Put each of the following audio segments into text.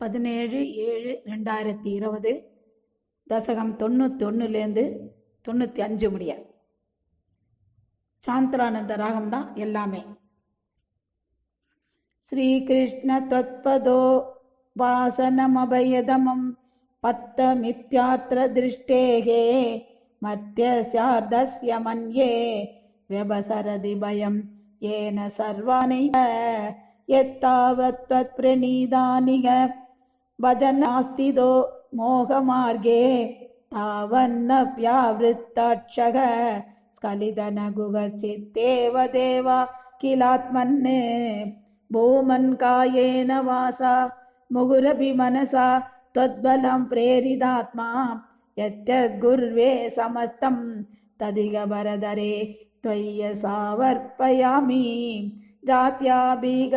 17/7/2020 தசகம் 91லேருந்து 95 முடிய. சாந்திரானந்த ராகம் தான் எல்லாமே. ஸ்ரீகிருஷ்ண त्वत्पदो வாசனமபயதமம் பத்தமித்யாத்ர திருஷ்டேகே மர்த்தியஸ்யார்த்தஸ்ய மன்யே व्यभसरति भयं येन सर्वानैव यत्तावत् त्वत्प्रणीदानिह भजन्नास्तिदो मोहमार्गे तावन्नप्यावृत्ताक्षः स्खलितनगुगचित्तेव देवा किलात्मन्ने भूमन् कायेन वासा मुहुरपि मनसा त्वद्बलं प्रेरितात्मा यद्यद्गुर्वे समस्तं तदिह वरदरे त्वय्य सावर्पयामि जात्याभिग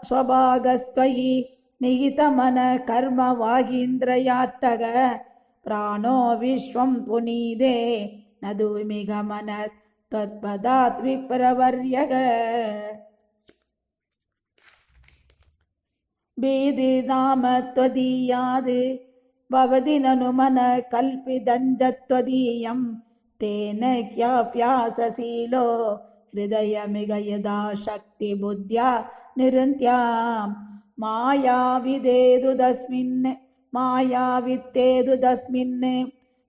स्वभागस्त्वयि निहितमन कर्म वागीन्द्रयात्तग प्राणो विश्वं पुनीदे नदुमि गमन त्वत्पदात् विप्रवर्यग बीदिनाम त्वदीयाद् भवति ननु मन कल्पिदञ्जत्वदीयं तेन क्याप्यासशीलो हृदयमिग यदा शक्तिबुद्ध्या निरन्त्या मायावित्तेदुदस्मिन्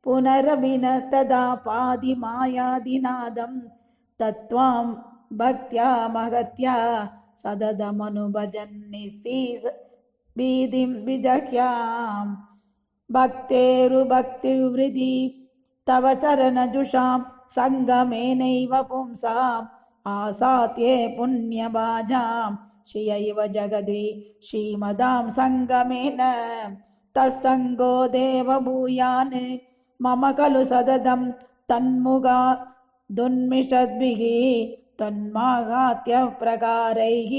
पुनरभिन तदा पादिमायादिनादं तत्त्वां भक्त्या महत्या सददमनुभजन्निसीस बीदिं विजह्यां भक्तेरुभक्तिवृद्धि तव चरणजुषां सङ्गमेनैव पुंसाम् आसात्ये पुण्यभाजां श्रियैव जगति श्रीमदां सङ्गमेन तत्सङ्गो देवभूयान् मम खलु सततं तन्मुगा दुन्मिषद्भिः तन्माहात्म्यप्रकारैः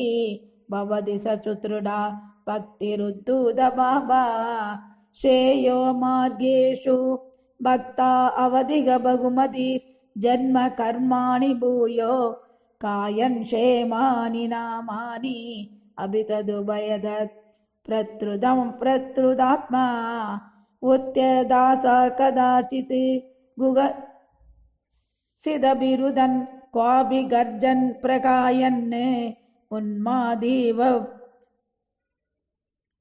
भवति सचुत्रुडा भक्तिरुद्धूतभावा श्रेयो मार्गेषु भक्ता अवधिग बहुमति जन्म कर्माणि भूयो कायन् क्षेमानि नामानि अभितदुभयदत् प्रत्रुदं प्रत्रुदात्मा उत्त्यदास कदाचित् गुग सिदभिरुदन् क्वापि गर्जन् प्रकायन् उन्मादीव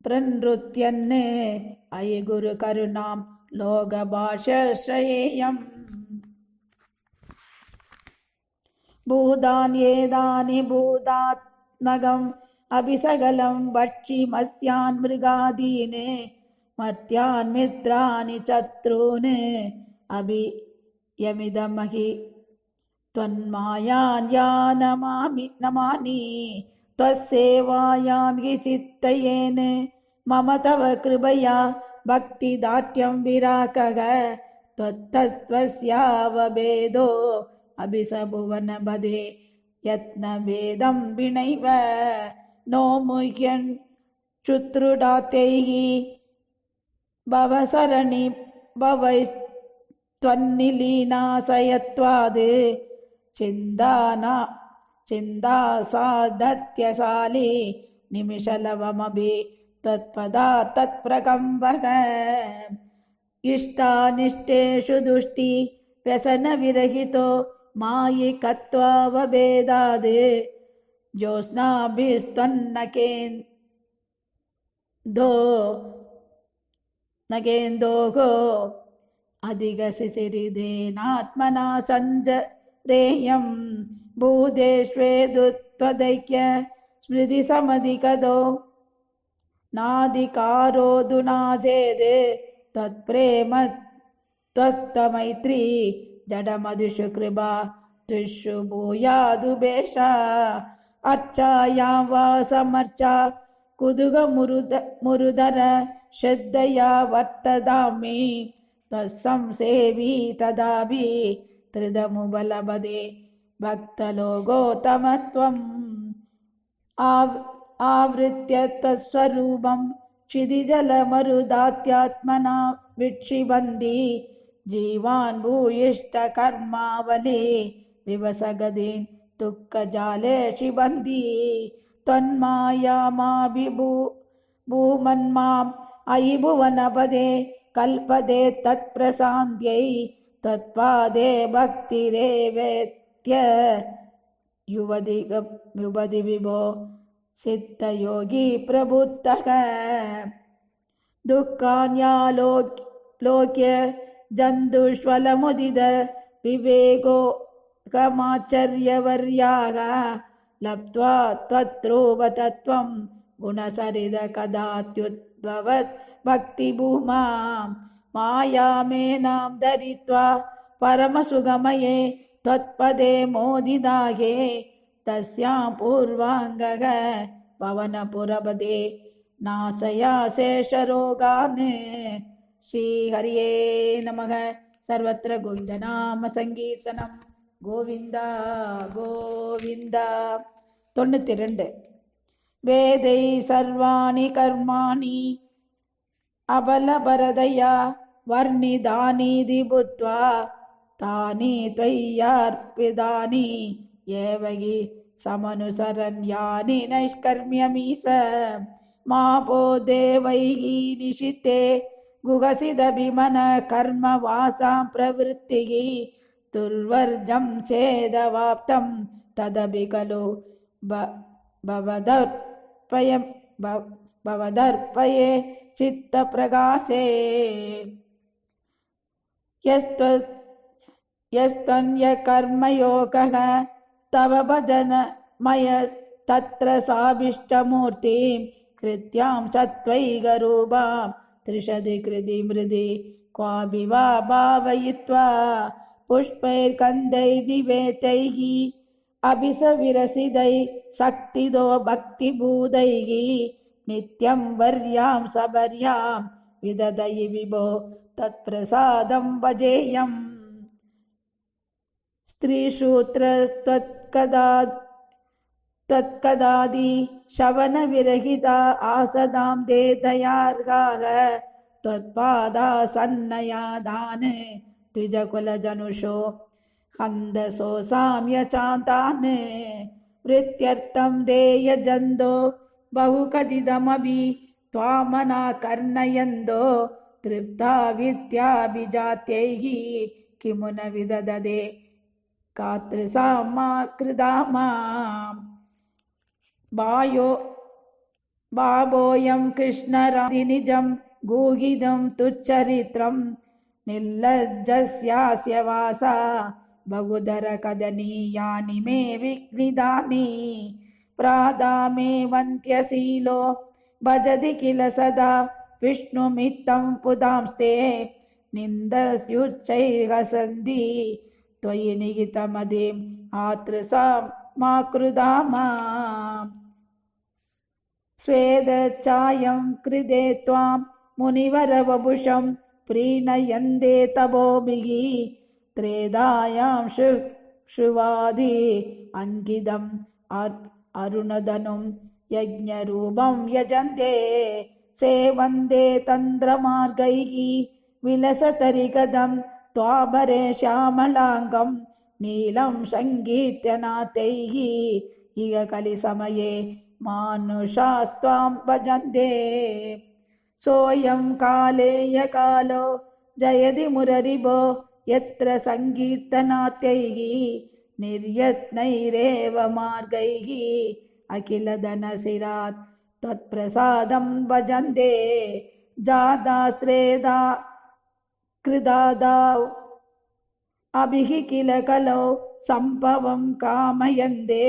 प्रनृत्यन् अयि गुरुकरुणां लोकभाषश्रयेयम् भूतान्येतानि भूतात्मकम् अभिसकलं भक्षिमस्यान् मृगादीन् मर्त्यान् मित्राणि शत्रून् अभियमिदमहि त्वन्मायान् या नमामि त्वत्सेवायां हि चित्तयेन मम तव कृपया भक्तिदार्ढ्यं विराकः त्वत्तत्त्वस्यावभेदो अभिसभुवनपदे यत्नभेदं विनैव नो मुह्यन् शुत्रुडात्यैः भवसरणि भवैस्त्वन्निलीनाशयत्वाद् चिन्तासाधत्यशाली निमिषलवमभि त्वत्पदात् तत्प्रकम्पः इष्टानिष्टेषु दुष्टि व्यसनविरहितो मायिकत्वावभेदाद् ज्योत्स्नाभिस्तन्नकेन्दोः अधिगसिरिदेनात्मना सञ्जरेयं भूतेष्वेदुत्वदैक्य स्मृतिसमधिकदो नाधिकारोऽधुना चेद् त्वत्प्रेम त्वत्तमैत्री जडमधुषु कृपा त्रिषु भूयादुभेषा अर्चायां वा समर्चा कुतुकमुरुदर श्रद्धया वर्तदामि तत्संसेवी तदापि त्रिदमुबलपदे भक्तलोकोत्तमत्वम् आवृत्य तत्स्वरूपं क्षितिजलमरुदात्यात्मना विक्षिबन्ति जीवान् भूयिष्ठकर्मावलि विवसगदीन् दुःखजाले क्षिबन्ति त्वन्मायामाभिभू भूमन्माम् अयि भुवनपदे कल्पते तत्प्रसान्त्यै त्वत्पादे भक्तिरेवेत्य युवति विभो सिद्धयोगी प्रबुद्धः दुःखान्यालोक्य जन्तुष्वलमुदित विवेको कमाचर्यवर्याः लब्ध्वा त्वत्रूपतत्त्वं गुणसरिद कदात्युद्भवत् भक्तिभूमां मायामेनां धरित्वा परमसुगमये त्वत्पदे मोदिदाये तस्यां पूर्वाङ्गः पवनपुरपदे नाशया शेषरोगान्। श्रीहरिये नमः। सर्वत्र गोविन्दनाम सङ्कीर्तनं गोविन्द गोविन्द। 92 वेदै सर्वाणि कर्माणि अबलपरतया वर्णितानीति बुद्ध्वा तानि त्वय्यर्पितानि एव हि समनुसरण्यानि नैष्कर्म्यमीश मापो देवैः निशिते गुहसिदभिमन कर्म वासां प्रवृत्तिः दुर्वर्जं चेदवाप्तं तदपि खलु भवदर्पये चित्तप्रकाशे यस्त्वन्यकर्मयोगः तव भजनमय तत्र साभिष्टमूर्तिं कृत्यां सत्त्वैकरूपां त्रिषदि कृति मृदि क्वापि वा भावयित्वा पुष्पैर्गन्धैर्निवेदैः अभिसविरसिदैः शक्तिदो भक्तिभूतैः नित्यं वर्यां सबर्यां विदधयि विभो तत्प्रसादं भजेयम्। स्त्रीशूद्रस्त्वत्कदादि शवनविरहिता आसदां ते दयार्हाः त्वत्पादासन्नयादान् द्विजकुलजनुषो हन्दसो साम्यचान्तान् वृत्त्यर्थं देयजन्दो बहुकथितमपि त्वामनाकर्णयन्दो तृप्ता विद्याभिजात्यैः किमु न विदधते कातृसामा कृता माम्। भावोऽयं कृष्णराधिनिजं गूहितं तुच्चरित्रं निर्लज्जस्यास्य वासा बहुधरकदनीयानि मे विघ्नितानि प्रादामे वन्त्यशीलो भजति किल सदा विष्णुमित्तं पुदांस्ते निन्दस्युच्चैर्हसन्ति त्वयि निहितमदिम् आतृसामाकृता माम्। स्वेदचायं कृते त्वां मुनिवरवपुषं प्रीणयन्ते तपोभिः त्रेधायां शुवादि अङ्कितम् अरुणधनुं यज्ञरूपं यजन्ते सेवन्ते तन्त्रमार्गैः विलसतरिगदं त्वाभरे श्यामलाङ्गं नीलं सङ्गीर्त्यनाथैः इह कलिसमये मानुषास्त्वां भजन्ते सोऽयं काले यकालो जयति मुररिभो यत्र सङ्कीर्तनात्यैः निर्यत्नैरेव मार्गैः अखिलधनशिरात् त्वत्प्रसादं भजन्ते जातास्त्रेधा कृदादा अभिः किल कलौ सम्भवं कामयन्ते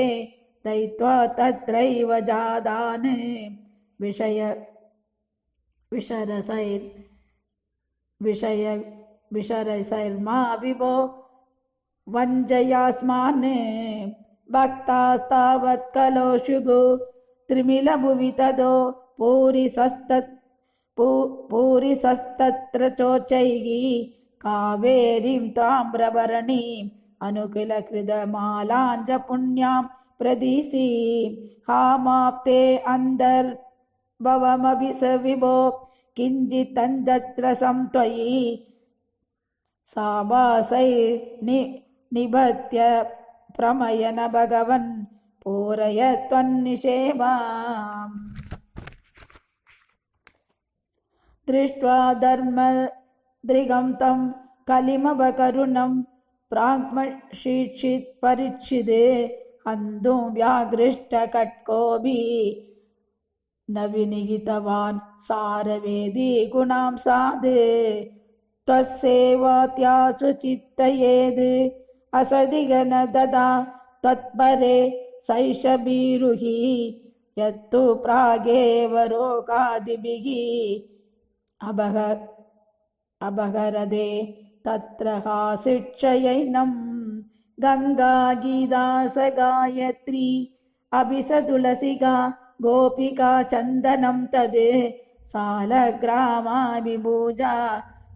दयित्वा तत्रैव जातान् विषरसैर्मा विभो वञ्जयास्मान् भक्तास्तावत् कलो शुगु त्रिमिलभुवि तदो पूरिसस्तत्र चोचैः कावेरीं ताम्रभरणीम् अनुकिलकृतमालाञ्च पुण्यां प्रदिशीं हामाप्ते अन्तर्भवमभि स विभो किञ्चित्तन्तत्र संत्वयि सावासैर्निबध्य प्रमयन भगवन् पूरय त्वन्निषेवाम्। दृष्ट्वा धर्मदृगं तं कलिमवकरुणं प्राङ्मशीक्षित् परिच्छिदे हन्तुं व्याघ्रिष्टकट्कोऽपि न विनिहितवान् सारवेदी गुणां साधे त्वस्सेवात्यासु चित्तयेद् असदिगन ददा तत्परे सैषभीरुहि यत्तु प्रागेव रोगादिभिः अबहरदे तत्र हा शिक्षयैनं गङ्गा गीता स गायत्री अभिसतुलसिका गोपिका चन्दनं तद् सालग्रामाभिभूजा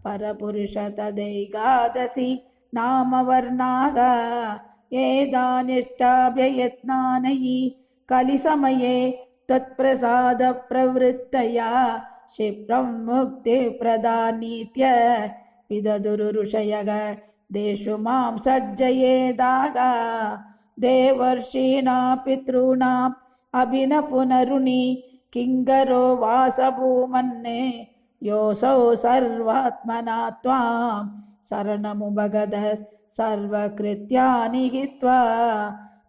परपुरुष तदैकादशि नामवर्णाः एतानिष्टाभ्ययत्नानि कलिसमये त्वत्प्रसादप्रवृत्तया क्षिप्रं मुक्तिप्रदानीत्य विदधुरुषयः देषु मां सज्जयेदाः देवर्षीणां पितॄणाम् अभिनपुनरुणि किङ्करो वासभूमन्ने योऽसौ सर्वात्मना त्वां शरणमुपगत सर्वकृत्यानि हित्वा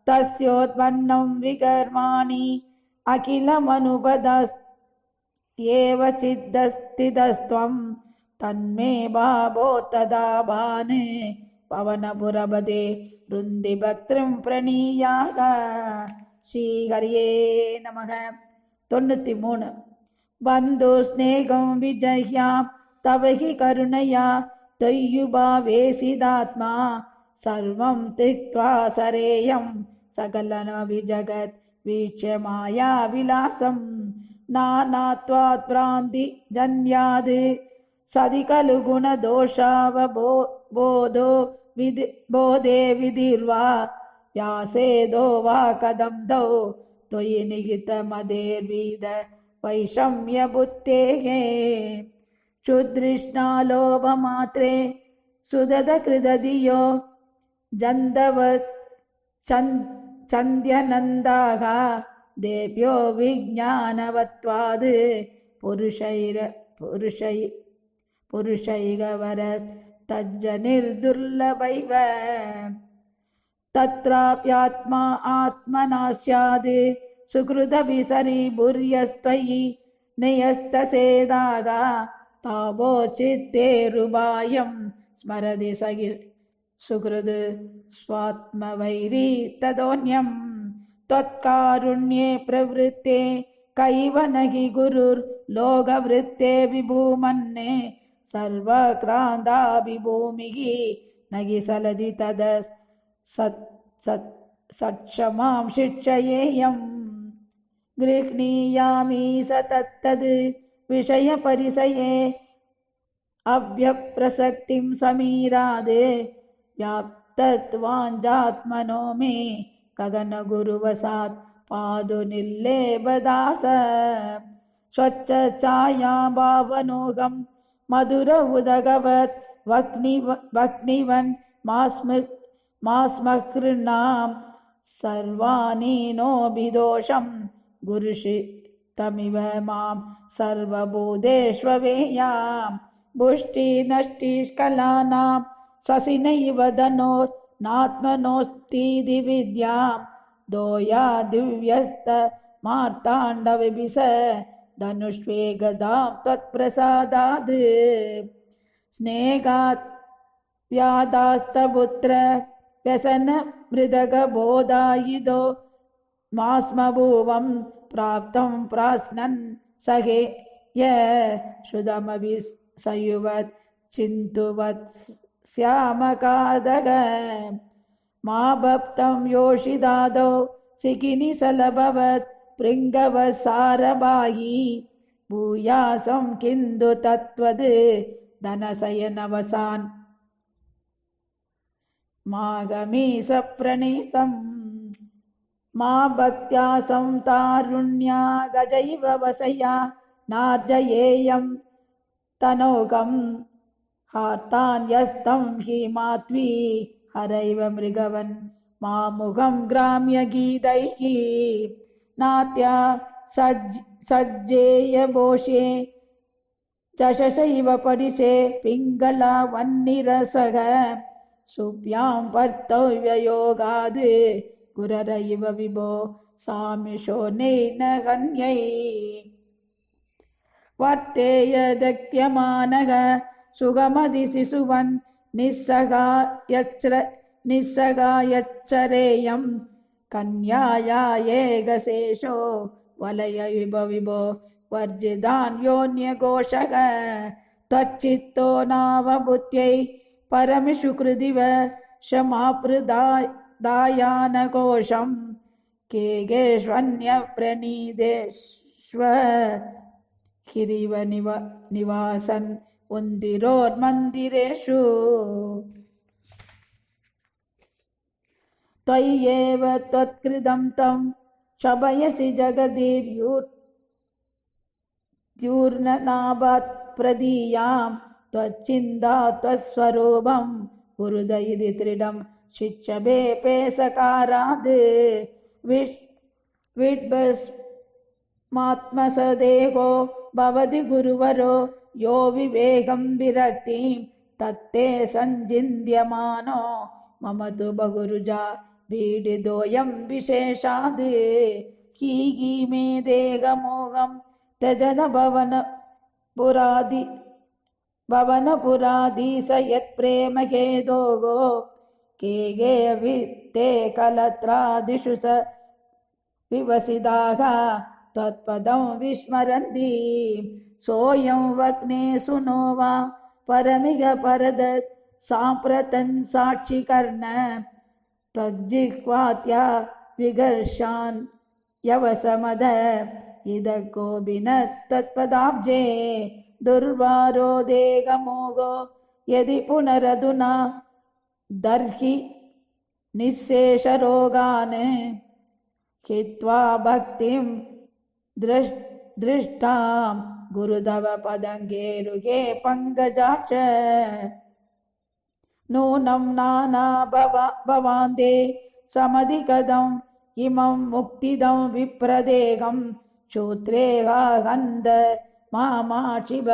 तस्योत्पन्नं विकर्माणि अखिलमनुपदस्त्येव चिद्दस्तिदस्त्वं तन्मे भावोत्तदा भाने पवनपुरपदे रुन्दिभक्तिं प्रणीयाः श्रीहरिये नमः 93 बन्धु स्नेहं विजह्यां तव हि करुणया त्वय्युभावेसिदात्मा सर्वं त्यक्त्वा सरेयं सकलनभिजगत् वीक्ष्य मायाविलासं नानात्वात् भ्रान्तिजन्याद् सदि खलु गुणदोषावबोधो बोधे विधिर्वा व्यासेदो वा कदम्धौ त्वयि निहितमदेर्विद वैषम्यबुद्धेः क्षुदृष्णालोभमात्रे सुदधकृदधियो चन्द्यनन्दाः देव्यो विज्ञानवत्वाद् पुरुषैरवरस्तज्जनिर्दुर्लभैव तत्राप्यात्मा आत्मना स्याद् सुकृतभिसरिभूर्यस्त्वयि नियस्तसेदाः तावोचित्तेरुबायं स्मरति सहि सुकृत् स्वात्मवैरी तदोन्यं त्वत्कारुण्ये प्रवृत्ते कैव न हि गुरुर्लोकवृत्ते विभूमन्ने सर्वक्रान्ताभिभूमिः न हि सलदि तदस् सत्क्षमां शिक्षयेयं गृह्णीयामि स तत्तद् विषयपरिसये अव्यप्रसक्तिं समीरादे व्याप्तत्वाञ्जात्मनो मे गगनगुरुवसात् पादुनिल्लेबदास स्वच्छाया भावनोगं मधुर उदगवत् वह्निवन् मास्मकृणां सर्वाणि नोभिदोषं गुरुषि तमिव मां सर्वभूतेष्वेयां पुष्टिनष्टिष्कलानां ससिनैव धनोर्नात्मनोऽस्तीति विद्यां दोया दिव्यस्तमार्ताण्डविभिष धनुष्वेगदां त्वत्प्रसादाद् स्नेहात् व्यादास्तपुत्र व्यसन मृदगबोधायिदो मास्मभुवं प्राप्तं प्राश्नन् सहे य श्रुतमभिसयुवत् चिन्तुवत् श्यामकादग मा भप्तं योषिदादौ सिकिनिसलभवत् पृङ्गवसारबाही भूयासं किन्तु तत्त्वद् धनशयनवसान् मागमीसप्रणीसं मा भक्त्या संतारुण्या गजैव वसया नार्जयेयं तनोगं हार्तान्यस्तं हि मात्वी हरैव मृगवन् मामुखं ग्राम्यगीतैः नात्या सज्जेयभोषे चषस इव पडिशे पिङ्गला वह्निरसः सुभ्यां पर्तव्ययोगाद् गुरर इव विभो सामिषो नैन हन्यै वर्तेयदक्त्यमानः सुगमदिशिशुवन् निस्सगायच्छरेयं कन्याया येगशेषो वलय विभो वर्जितान्योन्यघोषः त्वच्चित्तो नावभूत्यै परमिषुकृदिव क्षमापृदायानकोशं केगेष्वन्यप्रणीदेष्व हिरिव निवासन् उन्दिरोर्मन्दिरेषु त्वय्येव त्वत्कृतं तं शबयसि जगदीर्यूर्णनाभात् प्रदीयां त्वच्चिन्ता त्वत्स्वरूपं गुरुदयिदि त्रिडं शिक्षभे पेसकाराद् विड्भस्मात्मसदेहो भवति गुरुवरो यो विवेकं विरक्तिं तत्ते सञ्चिन्त्यमानो मम तु बहुरुजा पीडितोऽयं विशेषाद् हि मे देहमोहं त्यजन भवनपुराधीश यत्प्रेम हेतोः केगे वित्ते कलत्रादिषु स विवसिताः त्वत्पदं विस्मरन्ति सोऽयं वग्ने सुनो वा परमिह परद साम्प्रतन् साक्षिकर्ण त्वज्जिह्वात्या विघर्षान् यवसमद इदकोऽपि न तत्पदाब्जे दुर्वारो देहमोगो यदि पुनरधुना दर्हि निःशेषरोगान् हित्वा भक्तिं दृष्टां गुरुतव पदङ्गेरुहे पङ्कजाक्ष नूनं नाना भवान्ते समधिकदम् इमं मुक्तिदं विप्रदेहं क्षोत्रेहागन्ध मामाशिव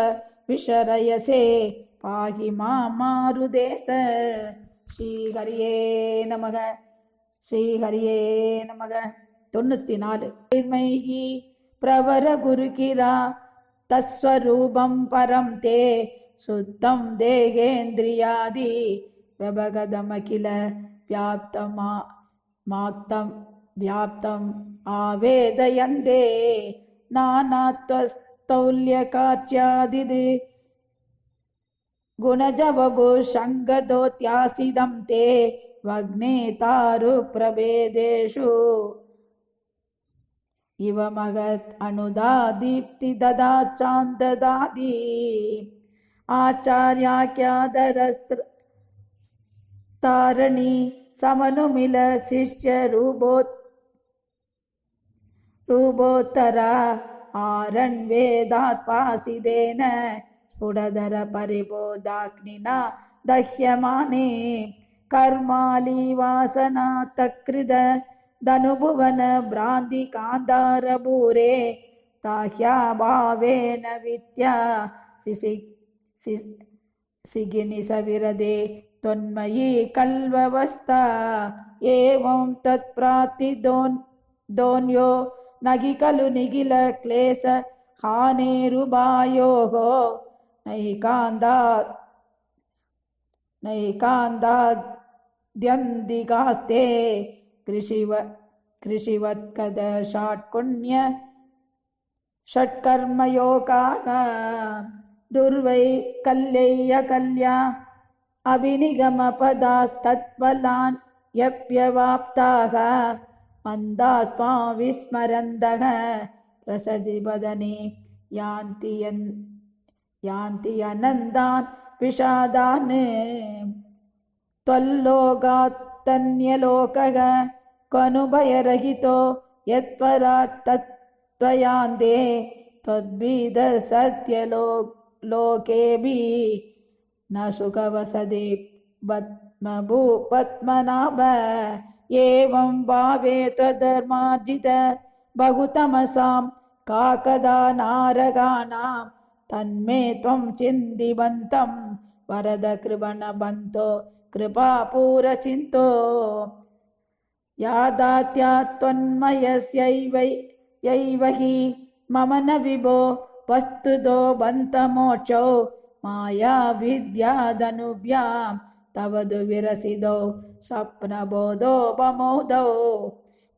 विशरयसे पाहि मारुदेश श्रीहरिये नमः श्रीहरिये नमः 94 प्रवर गुरुकिरा तस्वरूपं परं ते सुद्धं देहेन्द्रियादि व्यभगदमखिल व्याप्तम् आवेदयन्ते नानात्वस्तौल्यकाच्यादिद् गुणजवभुषङ्गदोत्यासिदं ते वग्ने तारुप्रभेदेषु इव महत् अनुदा दीप्ति ददा चान्ददादि आचार्याख्यादरस्तारणी समनुमिल शिष्य रूपोत्तरा आरण्वेदात्पासिदेन स्फुटधर परिबोधाग्निना दह्यमाने कर्माली वासना तकृद धनुभुवन भ्रान्ति कान्तारभूरे ताह्या भावेन विद्या सिगिनि सविरदे त्वन्मयी कल्ववस्था एवं तत्प्रातिदोन्यो नगि खलु निखिल क्लेश हानेरुभायोः नैकान्ताद्यन्तिकास्ते कृषिवत्कद षट्कुण्य षट्कर्मयोगाः दुर्वैकल्यैकल्या अभिनिगमपदास्तत्फलान् यप्यवाप्ताः मन्दास्त्वां विस्मरन्तः प्रसदिवदने यान्ति अनन्तान् विषादान् त्वल्लोकात्तन्यलोकः क्वनुभयरहितो यत्परात् तत्त्वयान्ते त्वद्भीद सत्यलोकेऽपि न सुखवसदे पद्मनाभ एवं भावे त्वधर्मार्जित बहुतमसां काकदा नारगाणां तन्मे त्वं चिन्तिवन्तं वरद कृपणबन्धो कृपापूरचिन्तो यादात्या त्वन्मयस्यैव हि मम न विभो वस्तुतो बन्तमोक्षौ माया विद्यादनुभ्यां तव दुविरसिदौ स्वप्नबोधोपमोदौ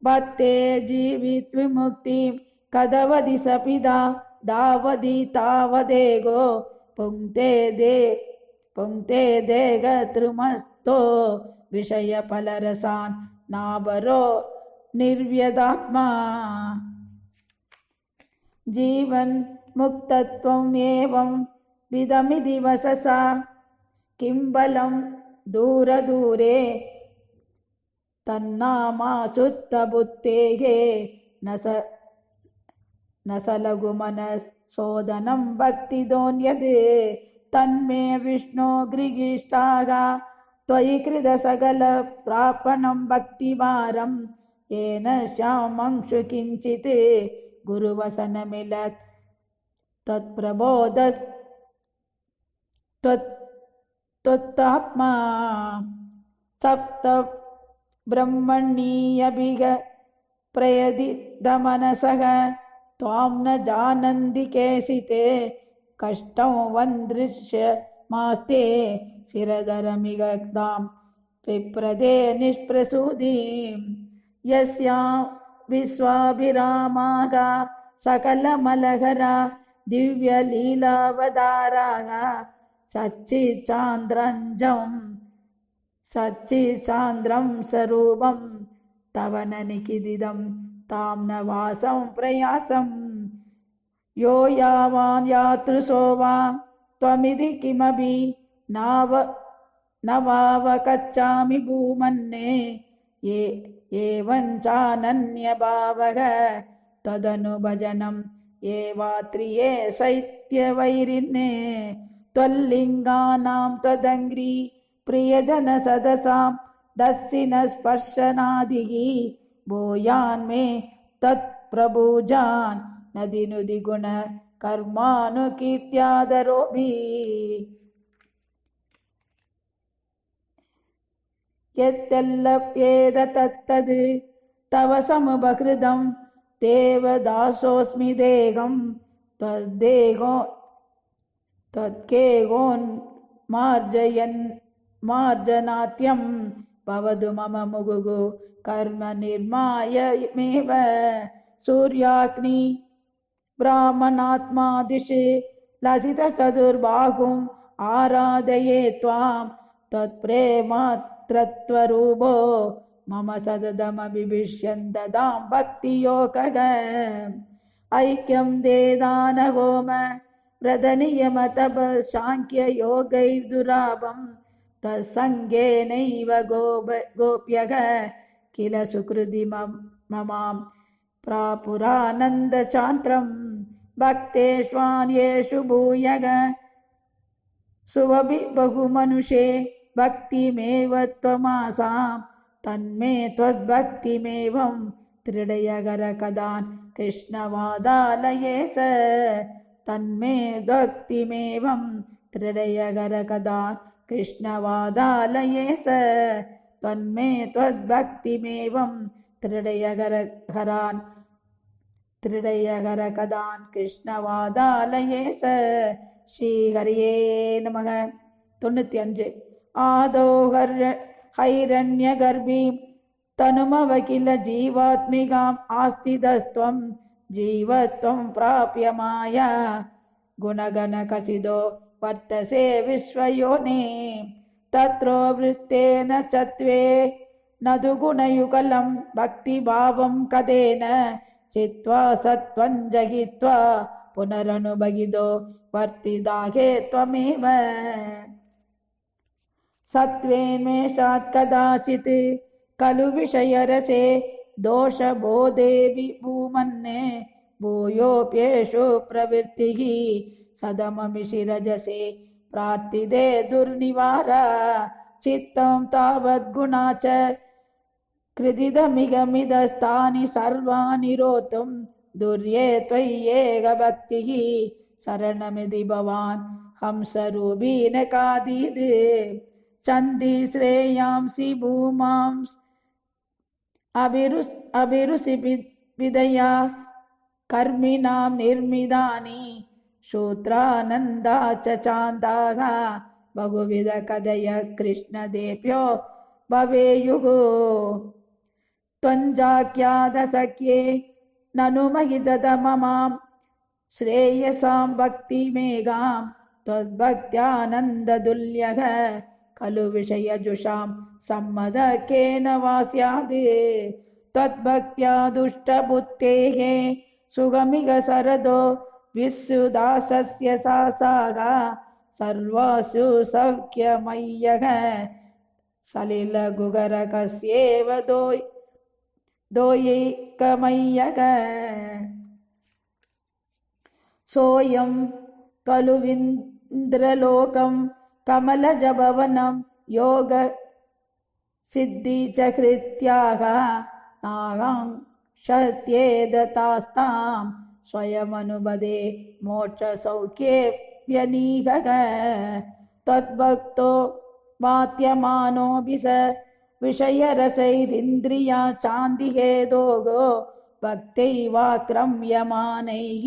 भक्ते जीवितविमुक्तिं कदवदि सपिदा दावदि तावदेगो पुङ्क्ते देगतृमस्तो विषयफलरसान् नाबरो निर्व्यदात्मा जीवन मुक्तत्वम् एवं विदमिति वससा किं बलं दूरदूरे तन्नामाशुद्धबुद्धेः न स लघुमनसोदनं भक्तिदोन्यद् तन्मे विष्णो गृहीष्टाः त्वयि कृतसकलप्रापणं भक्तिभारं येन श्यामंशु किञ्चित् गुरुवसनमिलत् त्वत्तात्मा सप्त ब्रह्मण्यभिग प्रयदितमनसः त्वां न जानन्ति केशिते कष्टं वन्दृश्यमास्ते शिरधरमिगतां विप्रदे निष्प्रसूतिं यस्यां विश्वाभिरामाः सकलमलहरा दिव्यलीलावताराः सच्चिच्चान्द्रं स्वरूपं तव न निकिदिदं तां न वासं प्रयासं यो यावान् यातृसो वा त्वमिति किमपि न वावकच्चामि भूमन्ये एवं चानन्यभावः तदनुभजनं ये वात्रिये शैत्यवैरिण्ये त्वल्लिङ्गानां त्वदङ्घ्रि प्रियजनसदसां दस्सिनस्पर्शनादिः भूयान्मे तत्प्रभुजान् नदिनुदिगुण कर्मानुकीर्त्यादरोभिः यत्तेल्लप्येद तत्तद् तव समुपहृतं देवदासोऽस्मि देहं त्वद्गेहोन्मार्जनात्यं भवतु मम मुहुः कर्म निर्मायमेव सूर्याग्नि ब्राह्मणात्मादिश लसितचतुर्बाहुम् आराधये त्वां त्वत्प्रेमात्रत्वरूपो मम सततमभिभिष्यन्तदां भक्तियोगः ऐक्यं देदानहोम व्रतनियमतप साङ्ख्ययोगैर्दुरापं तत्सङ्गेनैव गोप्यः किल सुकृति ममां प्रापुरानन्दचान्त्रं भक्तेष्वान्येषु भूयः सुवभि बहुमनुषे भक्तिमेव त्वमासां तन्मे त्वद्भक्तिमेवं त्रिडयगरकदान् कृष्णवादालये स तन्मे भक्तिमेवं त्रिडयगरकदान् कृष्णवादालये स तन्मे त्वद्भक्तिमेवं त्रिडयगरकदान् कृष्णवादालये स श्रीहरिये नमः 95 आदौ हैरण्यगर्भीं तनुमवकिल जीवात्मिकाम् आस्तिदस्त्वं जीवत्वं प्राप्य माया गुणगणकसिदो वर्तसे विश्वयोने तत्रो वृत्तेन चत्वे न तु गुणयुगलं भक्तिभावं कदेन चित्वा सत्त्वं जहित्वा पुनरनुभगितो वर्तिदाहे त्वमेव सत्त्वेन्मेषात् कदाचित् खलु विषयरसे दोषबोधे विभूमन्ये भूयोऽप्येषु प्रवृत्तिः सदममिषिरजसे प्रार्थिते दुर्निवार चित्तं तावद्गुणा च कृतिदमिगमिदस्तानि सर्वाणि रोतुं दुर्ये त्वय्येक भक्तिः சரணமிதி பவான் ஹம்சரூபீன காதீது சந்தி ஸ்ரேயாம்சி பூமாம் அபிருசி விதயா கர்மிணாம் நிர்மிதானி சூத்ரானந்தா சாந்தாக பகுவித கதய கிருஷ்ணதேப்யோ பவேயுகோ त्वञ्जाख्याद सख्ये ननु महिततममां श्रेयसां भक्तिमेघां त्वद्भक्त्यानन्ददुल्यः खलु विषयजुषां सम्मदकेन वा स्यात् त्वद्भक्त्या दुष्टबुद्धेः सुगमिग सरदो विस्युदासस्य सासाः सर्वासु सौख्यमय्यः सलिलगुगरकस्येव दोयैकमय्यक सोऽयं खलु विन्द्रलोकं कमलजभवनं योगसिद्धिचकृत्याः नागां शत्येदतास्तां स्वयमनुबदे मोक्षसौख्येऽप्यनीहक त्वद्भक्तो वात्यमानोऽपि स विषयरसैरिन्द्रिया चान्दिहेदोगो भक्तैवाक्रम्यमानैः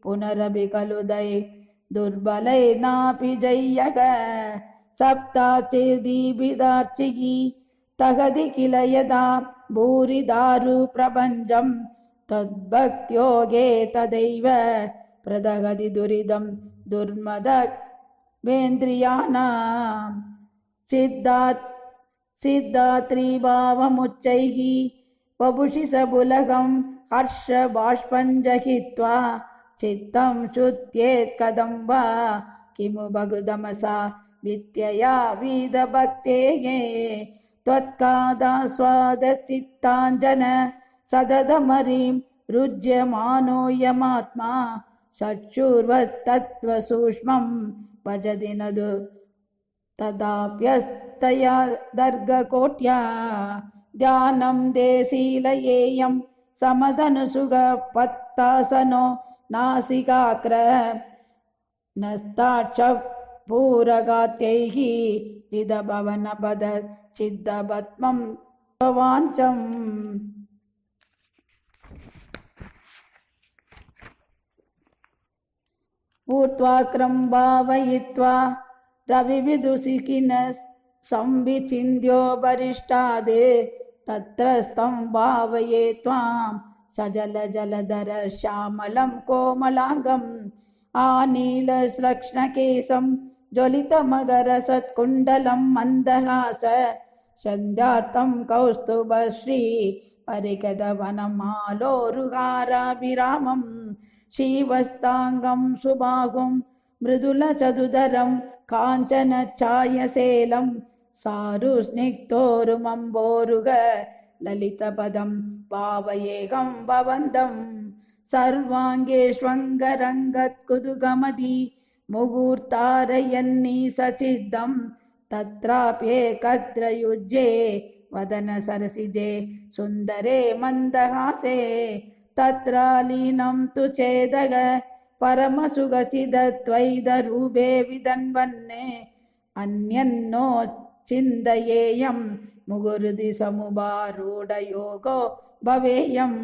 पुनरपि खलु दुर्बलैर्नापि जय्यक सप्ताचिर्दीपिदार्चिः तगदि किल यदा भूरिदारु प्रपञ्चं तद्भक्त्योगे तदैव प्रदगति दुरिदं दुर्मदवेन्द्रियाणां सिद्धात्रीभावमुच्चैः वपुषि सबुलगं हर्षबाष्पञ्जहित्वा चित्तं शुद्ध्येत्कदं वा किमु बहुदमसा विद्यया वीदभक्तेः त्वत्कादास्वादसित्ताञ्जन सददमरीं रुज्यमानोऽयमात्मा चक्षुर्वत्तत्त्वसूक्ष्मं भजति नदु तदाप्यस्तया दर्गकोट्या ध्यानं देशीलयेयं समदनुसुगपत्तासनो नासिकाग्र नस्ताक्षपूरगात्यैः चिदभवनपद चिद्दपद्मं भवाञ्चम् ऊर्ध्वाक्रं भावयित्वा रविविदुषिकिन संविचिन्त्यो वरिष्ठादे तत्रस्तं भावये त्वां सजलजलधर श्यामलं कोमलाङ्गम् आनीलश्लक्ष्णकेशं ज्वलितमकरसत्कुण्डलं मन्दहास सन्ध्यार्थं कौस्तुभश्री परिकदवनमालोरुहाराभिरामं श्रीवस्ताङ्गं सुबाहुं मृदुलचदुदरं काञ्चनच्छायशेलं सारुस्निग्धोरुमम्बोरुग ललितपदं भावयेगं भवन्दं सर्वाङ्गेष्वङ्गरङ्गत्कुतुकमदी मुहूर्तारयन्नी सचिद्धं तत्राप्येकत्र युज्ये वदनसरसिजे सुन्दरे मन्दहासे तत्र लीनं तु चेदग परमसुखचिदत्वैदरूपे विदन्वन्ने अन्यन्नो चिन्तयेयं मुहुर्दि समुपारूढयोगो भवेयम्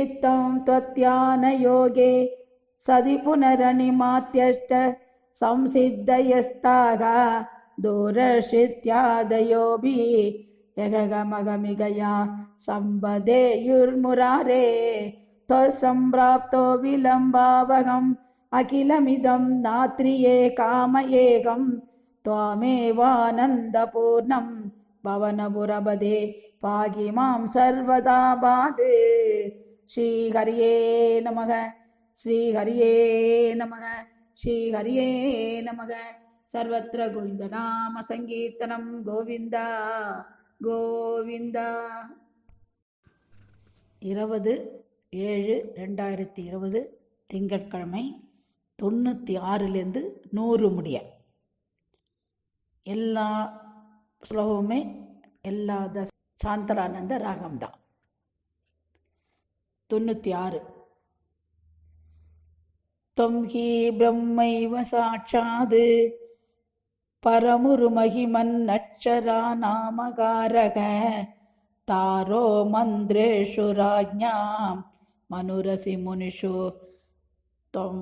इत्थं त्वत्यानयोगे सदि पुनरनिमात्यष्ट संसिद्धयस्ताः दूरश्रित्यादयोऽपि यगमगमिगया सम्पदेयुर्मुरारे त्वत्सम्प्राप्तो विलम्बावहम् अखिलमिदं नात्रिये कामयेकं त्वामेवानन्दपूर्णं भवनपुरपदे पाहि मां सर्वदा बाधे। श्रीहरिये नमः श्रीहरिये नमः श्रीहरिये नमः। सर्वत्र गोविन्दनाम संकीर्तनं गोविन्द गोविन्द। 20/7/2020 திங்கட்கிழமை 96லேருந்து 100 முடிய எல்லா ஸ்லோகமுமே எல்லா சாந்தரானந்த ராகம்தான். 96 त्वं हि ब्रह्मैव साक्षात् परमुरुमहिमन्नक्षरानामकारः तारो मन्द्रेषु राज्ञां मनुरसि मुनिषु त्वं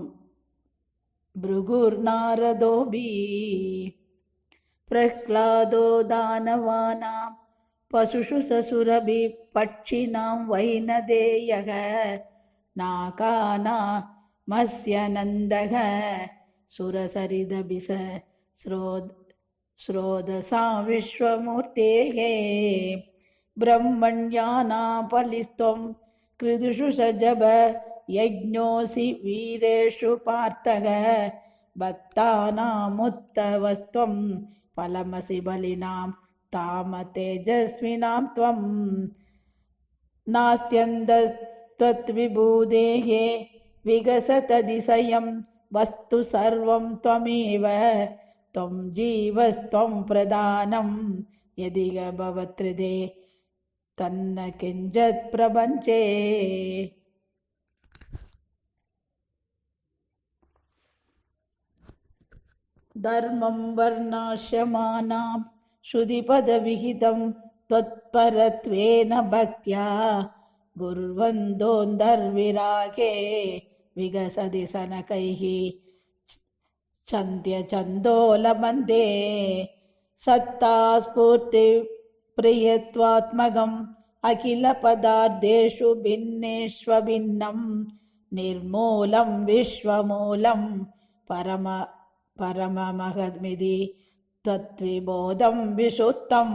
भृगुर्नारदोऽपि प्रह्लादो दानवानां पशुषु ससुरभिः पक्षिणां वैनदेयः नाकानामस्य नन्दः सुरसरिदभिस स्रोदसां विश्वमूर्तेः ब्रह्मण्यानापलिस्त्वं कृदुषु सजब यज्ञोऽसि वीरेषु पार्थः भक्तानामुत्तवस्त्वं फलमसि बलिनां तामतेजस्विनां त्वं नास्त्यन्तस्त्वद्विभूतेः विगसतदिशयं वस्तु सर्वं त्वमेव त्वं जीवस्त्वं प्रधानं यदि भवत्रिदे तन्न किञ्चित् प्रपञ्चे। धर्मं वर्णाश्रमाणां श्रुतिपदविहितं त्वत्परत्वेन भक्त्या गुर्वन्दोन्दर्विरागे विगसति सनकैः छन्द्यछन्दोलबन्धे सत्तास्फूर्तिप्रियत्वात्मकम् अखिलपदार्थेषु भिन्नेष्वभिन्नं निर्मूलं विश्वमूलं परममहद्मिति तत्त्वबोधं विशुद्धं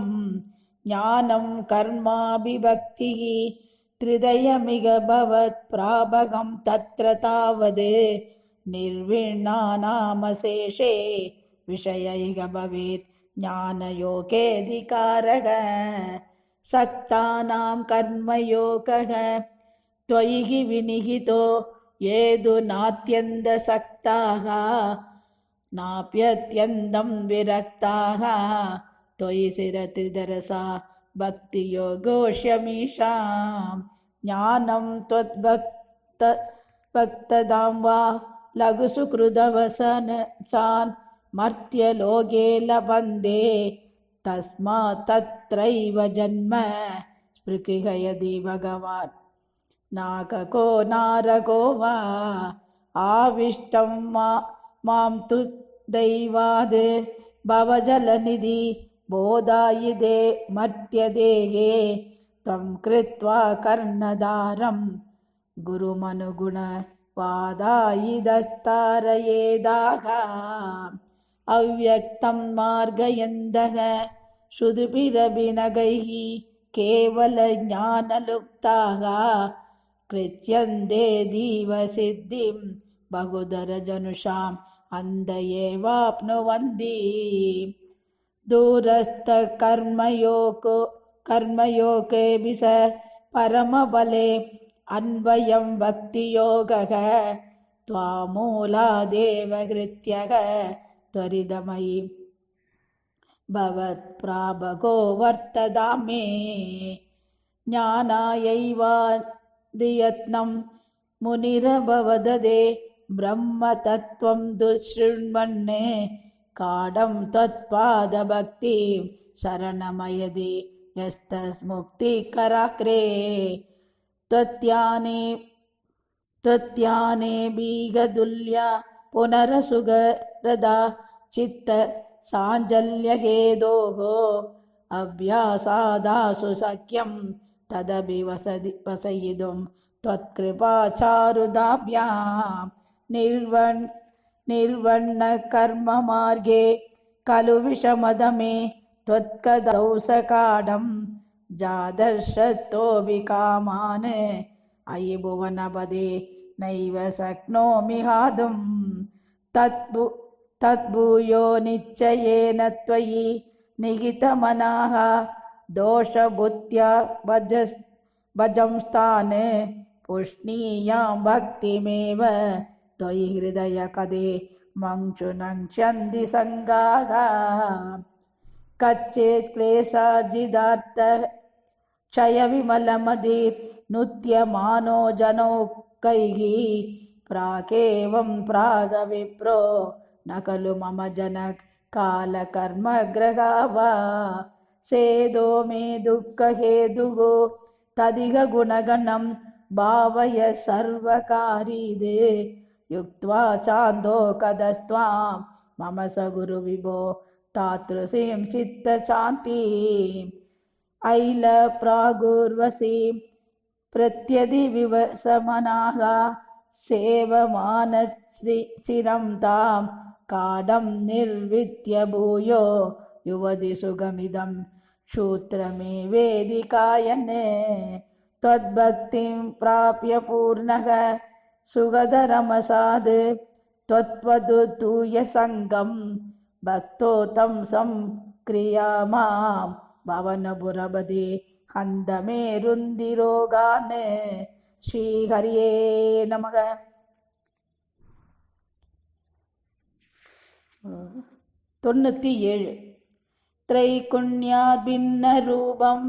ज्ञानं कर्माभिभक्तिः त्रिदयमिह भवत्प्रापकं तत्र तावद् निर्विण्णानामशेषे विषय इह भवेत् ज्ञानयोगेऽधिकारः सक्तानां कर्मयोगः त्वयि हि विनिहितो येदु नात्यन्तसक्ताः नाप्यत्यन्तं विरक्ताः त्वयि शिरतिदरसा भक्तियोगोष्यमीषां ज्ञानं त्वद्भक्तदां वा लघुसुकृदवसान् मर्त्यलोके लभन्ते तस्मात् तत्रैव जन्म स्पृकिह यदि भगवान् नाकको नारको वा आविष्टं मां तु दैवाद् भवजलनिधि बोधायिदे मर्त्यदेहे त्वं कृत्वा कर्णधारं गुरुमनुगुणवादायिदस्तारयेदाः अव्यक्तं मार्गयन्तः श्रुतिभिरभिनगैः केवलज्ञानलुप्ताः कृत्यन्ते दीवसिद्धिं बहुधरजनुषाम् अन्ध एवाप्नुवन्ति दूरस्थकर्मयोगे स परमबले अन्वयं भक्तियोगः त्वामूलादेव कृत्यः त्वरिदमयि भवत्प्रापको वर्तता मे ज्ञानायैवादियत्नं मुनिरभवददे ब्रह्मतत्त्वं दुःशृण्वन् काढं त्वत्पादभक्तिं शरणमयदि यस्तस्मुक्तिकराग्रे त्वत्याने बीगदुल्या पुनरसुगरदा चित्त साञ्जल्यहेदोः अभ्यासादासु सख्यं तदपि वसयितुं त्वत्कृपाचारुदाभ्यां निर्वण्णकर्ममार्गे खलु विषमदमे त्वत्कदौसकाढं जादर्शतो विकामान् अयि भुवनपदे नैव शक्नोमि हातुं तद्भूयो निश्चयेन त्वयि निहितमनाः दोषबुद्ध्या भजंस्तान् पुष्णीयां भक्तिमेव त्वयि हृदयकदे मंशुनङ्क्षन्ति सङ्गाः कच्चित् क्लेशार्जितार्थ क्षयविमलमधिर्नुत्यमानो जनौकैः प्रागेवं प्रागविप्रो न खलु मम जनक कालकर्मग्रहावा सेदो मे दुःखहेतुः तदिह गुणगणं भावय सर्वकारीदे युक्त्वा चान्दोकदस्त्वां मम स गुरुविभो तातृसीं चित्तशान्तिम् ऐल प्रागुर्वसीं प्रत्यधिविवसमनाः सेवमानचिरं तां काडं निर्वित्य भूयो युवति सुगमिदं शूत्रमे वेदिकायने त्वद्भक्तिं प्राप्य पूर्णः सुगधरमसाद् त्वत्वदुतूयसङ्गं भक्तो तं संक्रियामां भवनपुरपदे हन्दमेरुन्दिरोगान् श्रीहरिये नमः 97 त्रैकुण्याद्भिन्नरूपं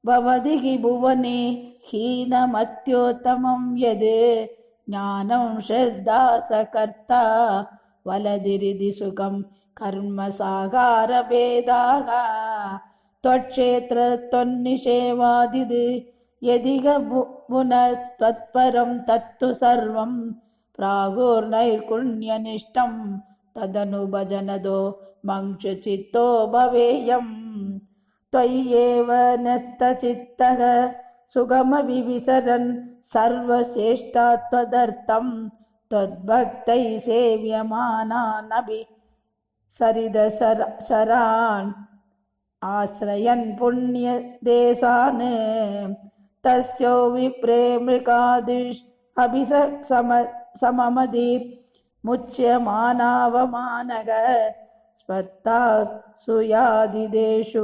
भवति हि भुवने हीनमत्योत्तमं यद् ज्ञानं श्रद्धा सकर्ता वलदिरिति सुखं कर्मसागारभेदाः त्वक्षेत्र त्वन्निषेवादिद् यदिह पुनस्त्वत्परं तत्तु सर्वं प्रागुर्नैर्गुण्यनिष्ठं तदनुभजनदो मंशुचित्तो भवेयम् त्वय्येव न्यस्तचित्तः सुगमविविसरन् सर्वश्रेष्ठत्वदर्थं त्वद्भक्तैः सेव्यमानानभि सरिदशरान् आश्रयन् पुण्यदेशान् तस्यो विप्रे मृगादिष् अभिसममदीर् मुच्यमानावमानः स्पर्धा सुयादिदेषु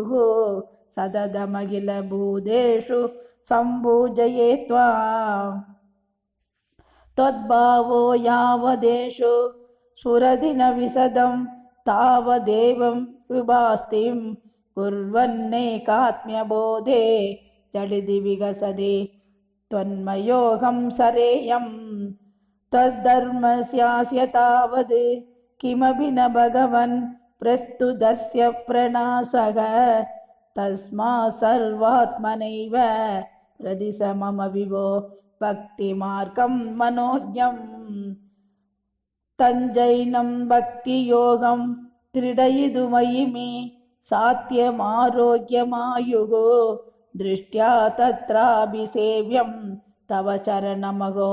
सददमखिलभूतेषु सम्भुजये त्वाम् त्वद्भावो यावदेषु सुरदिनविशदं तावदेवं विभास्तिं कुर्वन्नेकात्म्यबोधे जडिति विकसति त्वन्मयोऽहं सरेयं तद्धर्मस्यास्य तावद् किमपि न भगवन् प्रस्तुतस्य प्रणासः तस्मात् सर्वात्मनैव प्रदिश मम विभो भक्तिमार्गं मनोज्ञम् तञ्जैनं भक्तियोगं त्रीडयितुमयि मे सात्यमारोग्यमायुः दृष्ट्या तत्राभिसेव्यं तव चरणमहो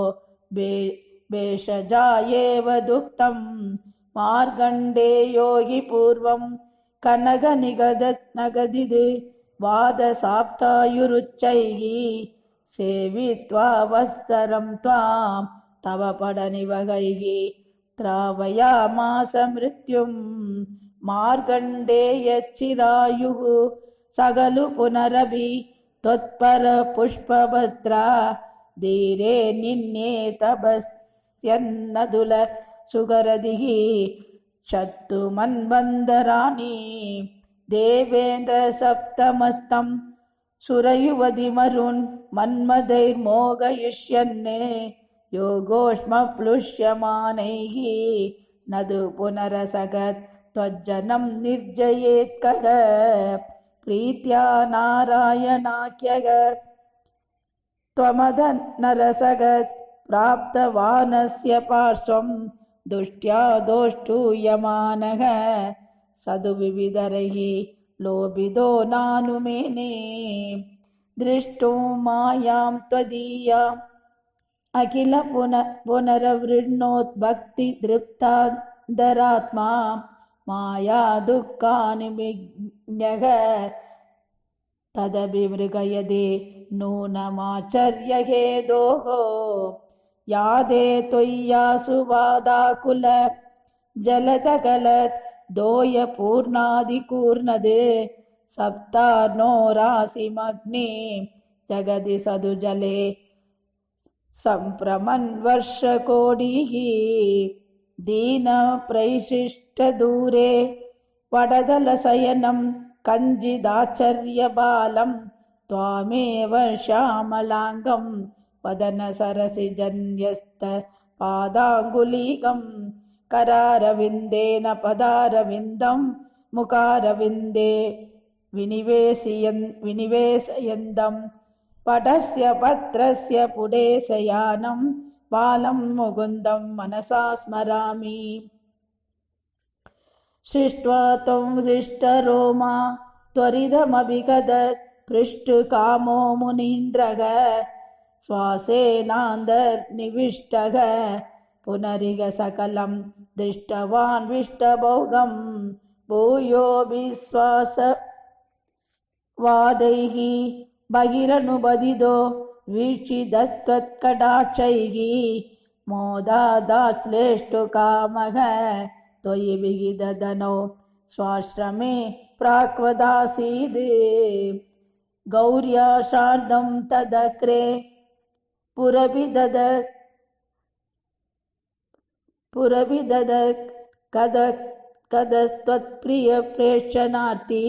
भेषजायेव दुक्तं मार्गण्डेयो हि पूर्वं कनकनिगदिद् वादसाप्तायुरुच्चैः सेवित्वा वत्सरं त्वां तव पडनिवगैः त्रावयामास मृत्युं मार्गण्डेयचिरायुः सगलु पुनरभि त्वत्परपुष्पभद्रा धीरे निन्ये तपस्यन्नदुल सुगरदिः शत्रुमन्वन्दराणि देवेन्द्र सप्तमस्तं सुरयुवतिमरुन् मन्मदैर्मोहयिष्यन् योगोष्मप्लुष्यमानैः नदु पुनरसगत् त्वज्जनं निर्जयेत्कः प्रीत्या नारायणाख्यः त्वमदनरसगत् प्राप्तवानस्य पार्श्वं दुष्ट्या दोष्टूयमानः सदुविविधरैः लोभितो नानुमेने दृष्टुं मायां त्वदीयाम् अखिल पुनरवृण्णोद्भक्तिदृप्तान्तरात्मा माया दुःखानिमिज्ञः तदभिमृगयदे नूनमाचर्यहेदोः यादे त्वय्यासु वादाकुल जलदगलत् दोयपूर्णादिकूर्णद् सप्तार्णो राशिमग्ने जगदि सदुजले सम्प्रमन् वर्षकोटिः दीनप्रैशिष्टदूरे वडदलशयनं कञ्जिदाचर्यबालं त्वामेव श्यामलाङ्गं वदनसरसिजन्यस्त पादाङ्गुलीकं करारविन्देन पदारविन्दं मुखारविन्दे विनिवेशयन्दं पटस्य पत्रस्य पुडेशयानं बालं मुकुन्दं मनसा स्मरामि। सृष्ट्वा त्वं हृष्टरोमा त्वरितमभिगतपृष्ठकामो मुनीन्द्रः श्वासेनान्तर्निविष्टः पुनरिह सकलं दृष्टवान् विष्टभोगं भूयो विश्वासवादैः बहिरनुबदितो वीक्षितस्त्वत्कटाक्षैः मोदादाश्लेष्टुकामः त्वयि विहितधनौ स्वाश्रमे प्राक्वदासीद् गौर्या शार्दं तदग्रे पुरभिदद कदस्त्वत्प्रियप्रेक्षणार्थी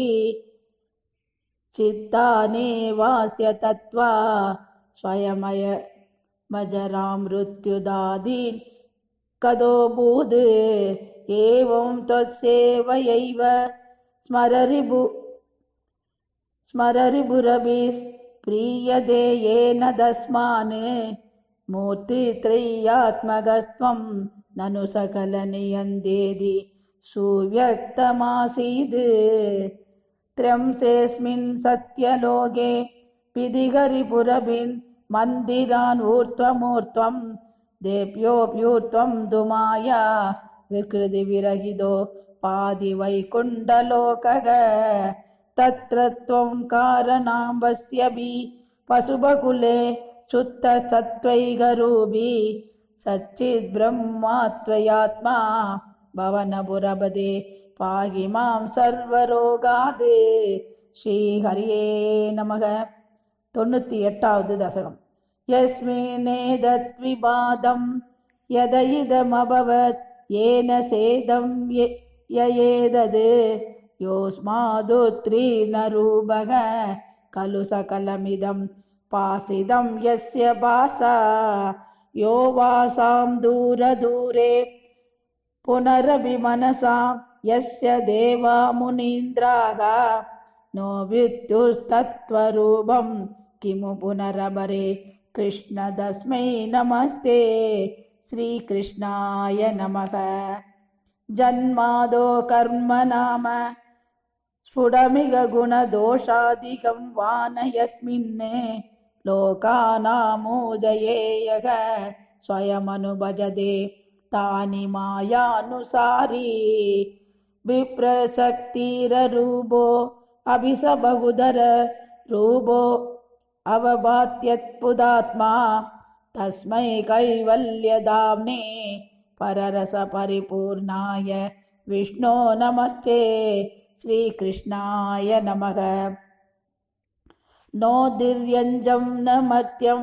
चित्तानेवास्य तत्त्वा स्वयमजरां मृत्युदादीन् कदोऽभूद् एवं त्वत्सेवयैव स्मररिपुरभिप्रीयते येन तस्मान् मूर्तित्रयात्मकस्त्वं ननु सकलनियन्तेति सुव्यक्तमासीत्। त्र्यंशेऽस्मिन् सत्यलोके पिधिहरिपुरभिन् मन्दिरान् ऊर्ध्वमूर्ध्वं देव्योऽप्यूर्ध्वं धुमाया विकृतिविरहितो पादिवैकुण्ठलोकः तत्र त्वं कारणं पशुपकुले शुद्धसत्त्वैकरूपी सच्चिद्ब्रह्मात्वयात्मा भवनपुरपदे पाहि मां सर्वरोगात्। श्रीहरिये नमः। 98வது दशकम्। यस्मिन्नेतद्विवादं यदइदमभवत् येन सेदं ययेदद् योऽस्मादुत्तीर्णरूपः खलु सकलमिदं पासिदं यस्य भासा यो वासां दूरदूरे पुनरभिमनसां यस्य देवा मुनीन्द्राः नो विद्युस्तत्त्वरूपं किमु पुनरपरे कृष्ण तस्मै नमस्ते श्रीकृष्णाय नमः। जन्मादो कर्म नाम स्फुटमिह गुणदोषादिकं वा न यस्मिन् लोकानामुदये यः स्वयमनुभजते तानि मायानुसारी विप्रशक्तिररूपो अभिसबहुधर रूपो अवभात्यत्पुदात्मा तस्मै कैवल्यधाम्ने पररसपरिपूर्णाय विष्णो नमस्ते श्रीकृष्णाय नमः। नोदिर्यञ्जं न मर्त्यं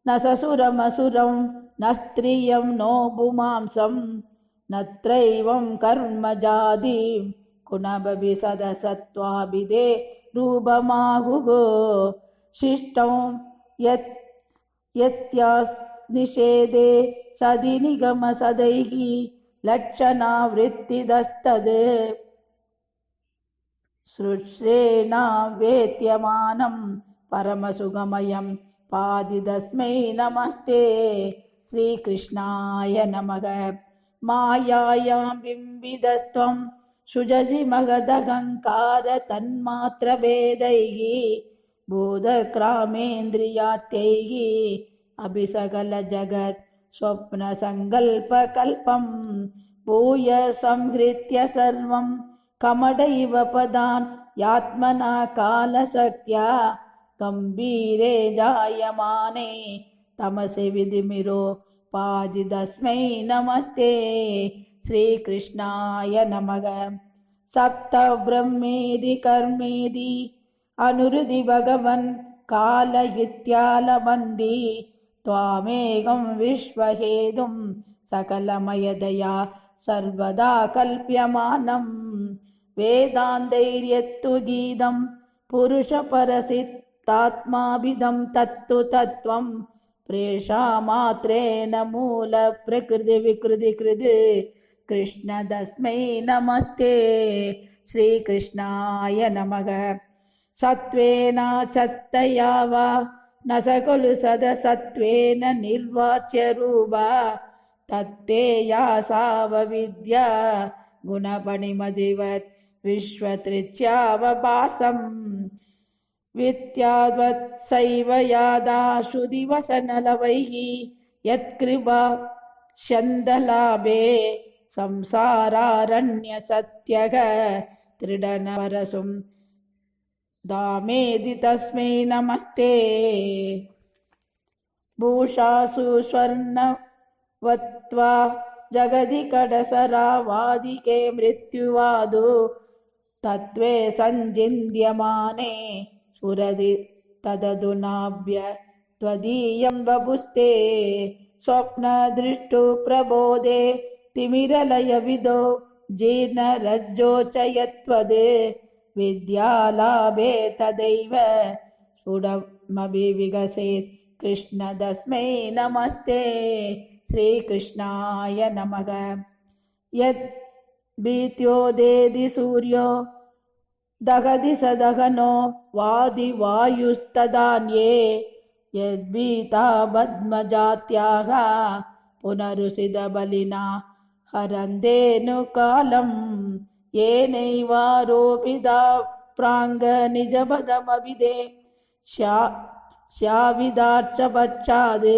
न ससुरमसुरं न स्त्रियं नो पुमांसं न त्रैवं कर्मजादिं गुणभविसदसत्त्वाभिधे रूपमाहुः शिष्टं यत्यानिषेधे सदि निगमसदैः लक्षणावृत्तिदस्तद् सृष्टेनावेत्यमानं परमसुगमयं पादि तस्मै नमस्ते श्रीकृष्णाय नमः। मायायां बिम्बितस्त्वं सृजसि महदहङ्कार तन्मात्रभेदैः बोधक्रामेन्द्रियात्यैः अभिसकलजगत् स्वप्नसङ्कल्पकल्पं भूय संहृत्य सर्वं कमडैव पदान् यात्मना कालशक्त्या गम्भीरे जायमाने तमसि विधिमिरो पादि तस्मै नमस्ते श्रीकृष्णाय नमः। सप्त ब्रह्मेदि कर्मेदि अनुरुधि भगवन् काल इत्यालबन्धि त्वामेकं विश्वहेतुं सकलमयदया सर्वदा कल्प्यमानं वेदान्तैर्यत्तु गीतं पुरुषपरसितात्माभिदं तत्तु तत्त्वं प्रेषामात्रेण मूलप्रकृतिविकृतिकृत् कृष्ण तस्मै नमस्ते श्रीकृष्णाय नमः। सत्त्वेन चत्तया वा न स खलु सदसत्त्वेन निर्वाच्यरूपा तत्ते या सावविद्या गुणपणिमदिवत् विश्वतृच्यावभासम् विद्यावत्सैव यादाशु दिवसनलवैः यत्कृपा छन्दलाभे संसारारण्यसत्यः त्रिडनवरसुं दामेदि तस्मै नमस्ते। भूषासु स्वर्णवत्वा जगदि कडसरावादिके मृत्युवादो तत्त्वे सञ्चिन्त्यमाने स्फुरति तदधुनाभ्य त्वदीयं बभुस्ते स्वप्नदृष्टु प्रबोधे तिमिरलयविदो जीर्णरज्जो च यत्त्वद् विद्यालाभे तदैव स्फुटमभिविकसेत् कृष्ण तस्मै नमस्ते श्रीकृष्णाय नमः। यद् भीत्योदेति सूर्यो दहति स दहनो वादिवायुस्तदान्ये यद्भीता पद्मजात्याः पुनरुसितबलिना हरन्तेऽनुकालं येनैवारोपिता प्राङ्गनिजपदमभिदे स्याविदार्चपश्चाद्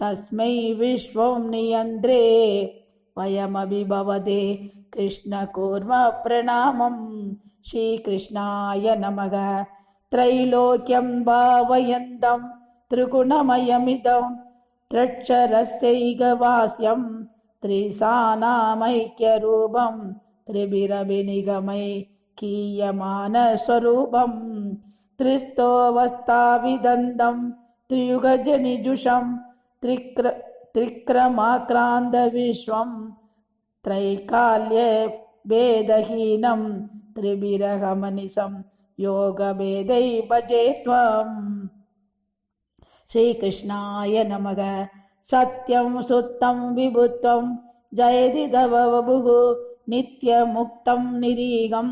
तस्मै विश्वं नियन्त्रे वयमभिभवते कृष्ण कुर्म प्रणामं श्रीकृष्णाय नमः। त्रैलोक्यं भावयन्तं त्रिगुणमयमिदं त्र्यक्षरस्यैकवास्यं त्रिसानामैक्यरूपं त्रिभिरभिनिगमैकीयमानस्वरूपं त्रिस्तोऽवस्थाविदन्तं त्रियुगजनिजुषं त्रिक्रमाक्रान्तविश्वं त्रैकाल्यभेदहीनं त्रिभिरहमनिशं योगभेदै भजे त्वम् श्रीकृष्णाय नमः। सत्यं सुत्तं विभुत्वं जयति तव वपुः नित्यमुक्तं निरीहं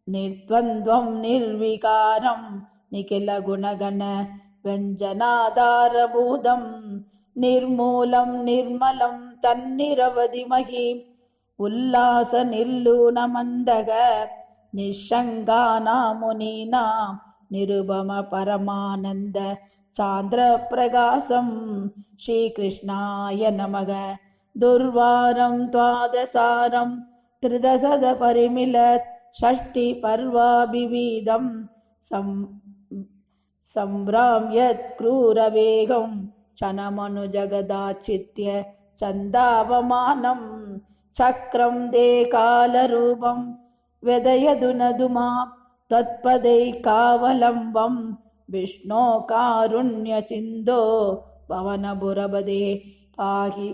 निर्द्वन्द्वं निर्विकारं निखिलगुणगण व्यञ्जनाधारभूतं निर्मूलं निर्मलं तन्निरवधिमहिम् उल्लासनिर्लूनमन्दग निःशङ्कानां मुनीनां निरुपमपरमानन्द सान्द्रप्रकाशं श्रीकृष्णाय नमः। दुर्वारं द्वादशारं त्रिदशदपरिमिलत् षष्टिपर्वाभिविधं सम्भ्राम्यत् क्रूरवेगं क्षणमनुजगदाचित्य चन्दावमानं चक्रं दे कालरूपं व्यदयदुनदुमां तत्पदैकावलम्बं विष्णो कारुण्यसिन्धो भवनभुरभदे पाहि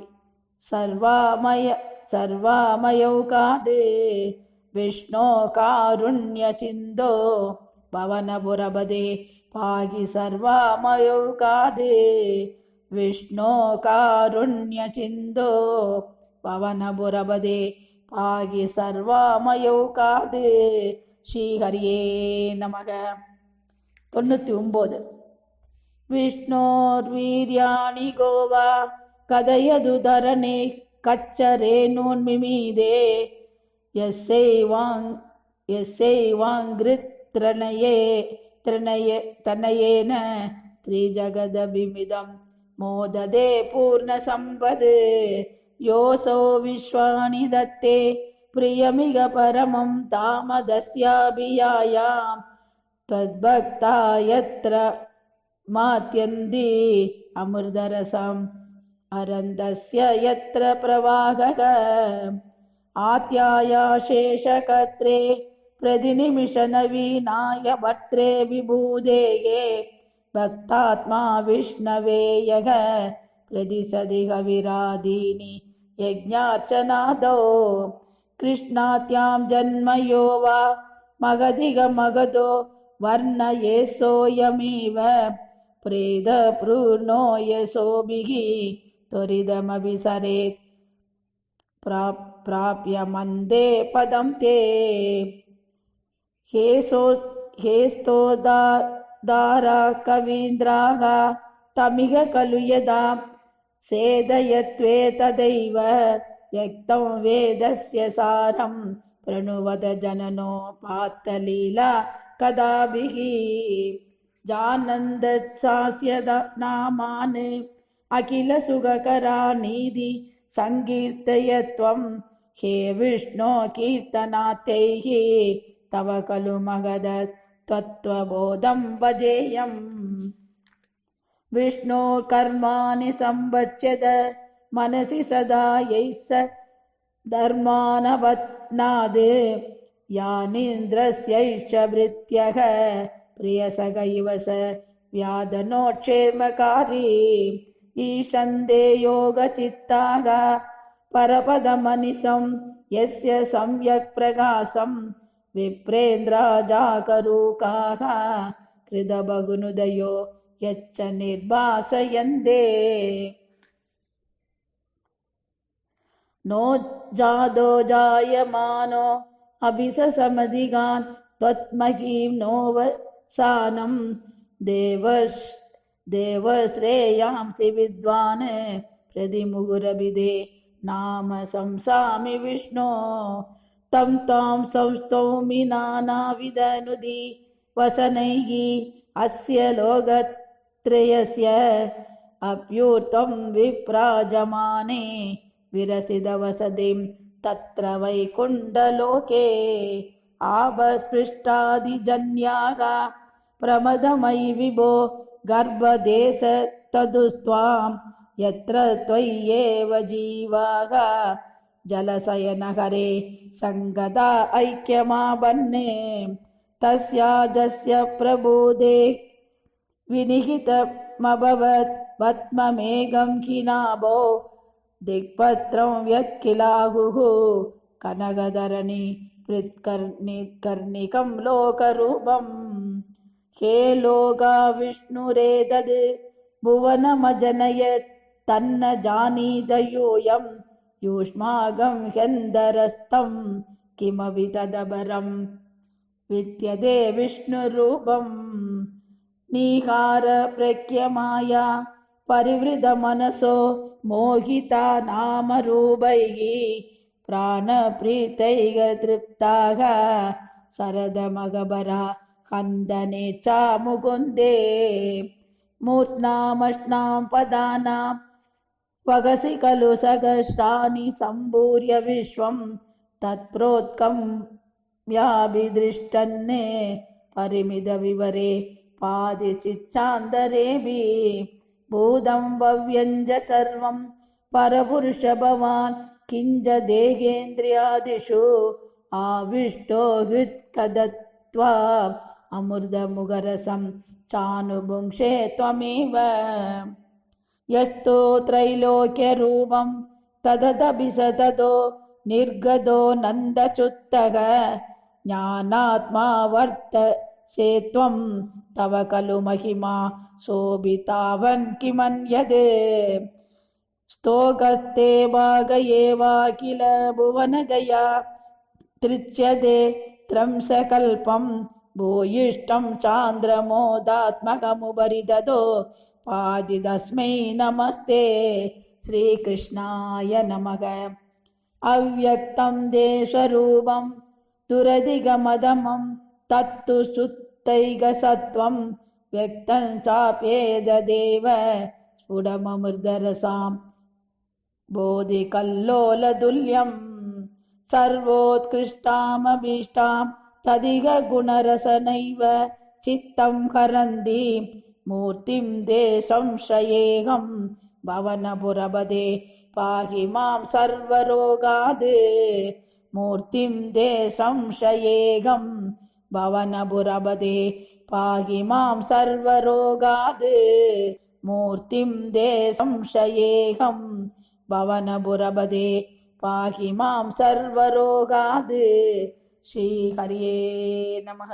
सर्वामयौकाद् विष्णो कारुण्यसिन्धो भवनभुरभदे पाहि सर्वामयौकाद् विष्णो कारुण्यसिन्धो भवनभुरभदे पाहि सर्वामयौकाद् श्रीहरिये नमः। 99 विष्णोर्वीर्याणि गोवा कथयतु धरणे कच्चरेणुन्मिमीदे यस्यैवाङ्घ्रितनयेन त्रिजगदभिमिदं मोददे पूर्णसम्पद् योऽसौ विश्वानि दत्ते प्रियमिह परमं तामदस्याभियायां त्वद्भक्ता यत्र मात्यन्ति अमृतरसम् अरन्दस्य यत्र प्रवाहः आत्यायाशेषकत्रे प्रतिनिमिषनवीनाय भट्रे विभूदेये भक्तात्मा विष्णवे यः प्रतिशदिह विरादीनि यज्ञार्चनादौ कृष्णात्यां जन्मयो वा मगधिग मगधो वर्णये सोऽयमेव प्रीतपूर्णो यशोभिः त्वरितमभिसरेत् प्राप्य मन्दे पदं ते हे स्तोदारा कवीन्द्राः तमिह खलु यदा सेदयत्वे तदैव व्यक्तं वेदस्य सारं प्रणुवद जननोपात्तलीला कदाभिः जानन्दत्सास्य नामान् अखिल सुखकरानीति संकीर्तयत्वं हे विष्णो कीर्तनात्यैः तव खलु महद तत्त्वबोधं भजेयम् विष्णो कर्माणि संवच्यत मनसि सदा यैः स धर्मानवत्नाद् यानीन्द्रस्यैष भृत्यः प्रियसख इव स व्याधनोक्षेमकारी ईशन्दे योगचित्ताः परपदमनिशं यस्य सम्यक् प्रकाशं विप्रेन्द्राजाकरूकाः कृतबहुनुदयो यच्च निर्भासयन्ते नो जादो जायमानो अभिससमधिगान् त्वत्महीं नोवसानं देवश्रेयांसि विद्वान् प्रतिमुहुरभिदे नाम संसामि विष्णो तं तां संस्तौमि नानाविधनुदि वसनैः अस्य लोकत्रयस्य अप्यूर्तं विप्राजमाने विरसितवसतिं तत्र वैकुण्ठलोके आभस्पृष्टादिजन्याः प्रमदमयि विभो गर्भदेशतदुस्त्वां यत्र त्वय्येव जीवाः जलशयनहरे सङ्गदा ऐक्यमाबन्ने तस्याजस्य प्रबोधे विनिहितमभवत् पद्ममेघं हि नाभो दिक्पत्रं यत्किलाहुः कनकधरणि कृत्कर्णिकं लोकरूपम् हे लोका विष्णुरेतद् भुवनमजनयत् तन्न जानीत यूयं युष्माकं ह्यन्दरस्तं किमपि तदपरं विद्यते विष्णुरूपं निहार प्रख्यमाया परिवृतमनसो मोहिता नामरूपैः प्राणप्रीतैः तृप्ताः शरदमगबरा हन्दने च मुकुन्दे मूर्त्नामष्टां पदानां वगसि खलु सहस्राणि सम्भूर्य विश्वं तत्प्रोत्कम्याभिदृष्टन् परिमितविवरे पादिचित्सान्दरेऽपि भूतं भव्यञ्च सर्वं परपुरुष भवान् किञ्च देहेन्द्रियादिषु आविष्टो हृत्कदत्वा अमृतमुखरसं चानुभुङ्क्षे त्वमेव यस्तो त्रैलोक्यरूपं तदभिसततो निर्गतो नन्दचुत्तः ज्ञानात्मा वर्तसे त्वं तव खलु महिमा शोभितावन् किमन्यदे स्तोकस्ते भाग एवाखिल भुवनदया तृच्यते त्रंशकल्पं भूयिष्ठं चान्द्रमोदात्मकमुपरिदतो पादितस्मै नमस्ते श्रीकृष्णाय नमः अव्यक्तं देशरूपं दुरधिगमदमं तत्तु सुत्तैकसत्त्वं व्यक्तं चाप्येददेव स्फुटममृतरसां बोधिकल्लोलतुल्यं सर्वोत्कृष्टामभीष्टां तदिह गुणरसनैव चित्तं हरन्ति मूर्तिं ते संशयेऽहं भवनपुरपदे पाहि मां सर्वरोगात् मूर्तिं ते संशयेऽहं भवनपुरपदे पाहि मां सर्वरोगात् मूर्तिं ते संशयेऽहं भवनपुरपदे पाहि मां सर्वरोगात् श्रीहरिये नमः.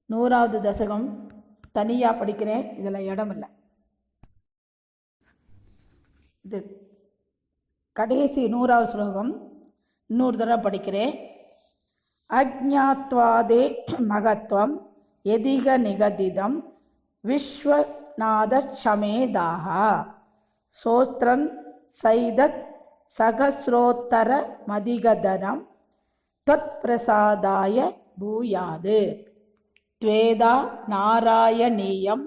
100வது தசகம் தனியாக படிக்கிறேன், இதில் இடம் இல்லை. இது கடைசி 100வது ஸ்லோகம். இன்னொரு தடவை படிக்கிறேன். அஜ்ஞாத்வாதே மகத்வம் எதிக நிகதிதம் விஸ்வநாதசமேதாக சோஸ்திரன் சைதத் சகஸ்ரோத்தர மதிகதனம் त्वत् प्रसादाय भूयादे त्वेदा नारायणीयं